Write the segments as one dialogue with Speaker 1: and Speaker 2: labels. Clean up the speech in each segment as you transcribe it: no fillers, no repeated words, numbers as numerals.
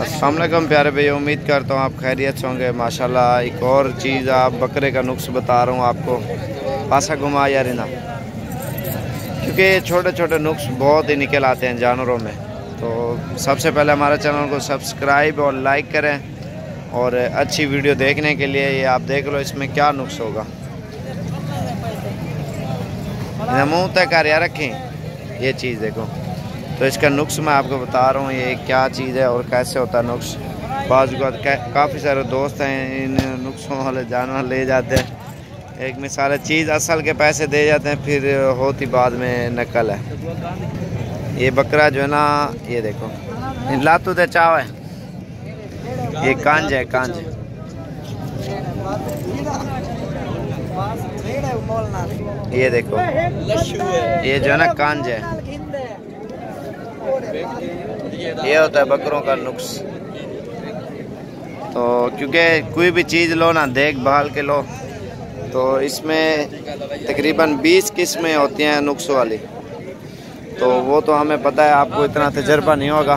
Speaker 1: अस्सलाम वालेकुम प्यारे भैया, उम्मीद करता हूँ आप खैरियत से होंगे। माशाल्लाह एक और चीज़ आप बकरे का नुक्स बता रहा हूँ आपको। पासा घुमा यार ना, क्योंकि छोटे छोटे नुक्स बहुत ही निकल आते हैं जानवरों में। तो सबसे पहले हमारे चैनल को सब्सक्राइब और लाइक करें, और अच्छी वीडियो देखने के लिए ये आप देख लो इसमें क्या नुक्स होगा। मुँह तक कार्य रखें, ये चीज़ देखो। तो इसका नुक्स मैं आपको बता रहा हूँ ये क्या चीज़ है और कैसे होता है नुक्स। बाज़ काफ़ी सारे दोस्त हैं इन नुक्सों वाले जानवर ले जाते हैं। एक मिसाल चीज़ असल के पैसे दे जाते हैं, फिर होती बाद में नकल है। ये बकरा जो है ना, ये देखो लातू दे चाव है, ये कांज है कांज। ये देखो ये जो है ना कांज है, ये होता है बकरों का नुक्स। तो क्योंकि कोई भी चीज़ लो ना देखभाल के लो, तो इसमें तकरीबन 20 किस्में होती हैं नुक्स वाली। तो वो तो हमें पता है, आपको इतना तजर्बा नहीं होगा,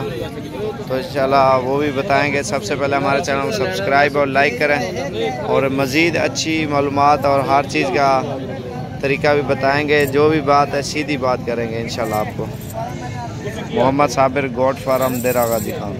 Speaker 1: तो इंशाल्लाह वो भी बताएंगे। सबसे पहले हमारे चैनल को सब्सक्राइब और लाइक करें, और मज़ीद अच्छी मालूमात और हर चीज़ का तरीका भी बताएंगे। जो भी बात है सीधी बात करेंगे इंशाल्लाह आपको। मोहम्मद साबिर, गोट फार्म, देरागा दिखाऊँ।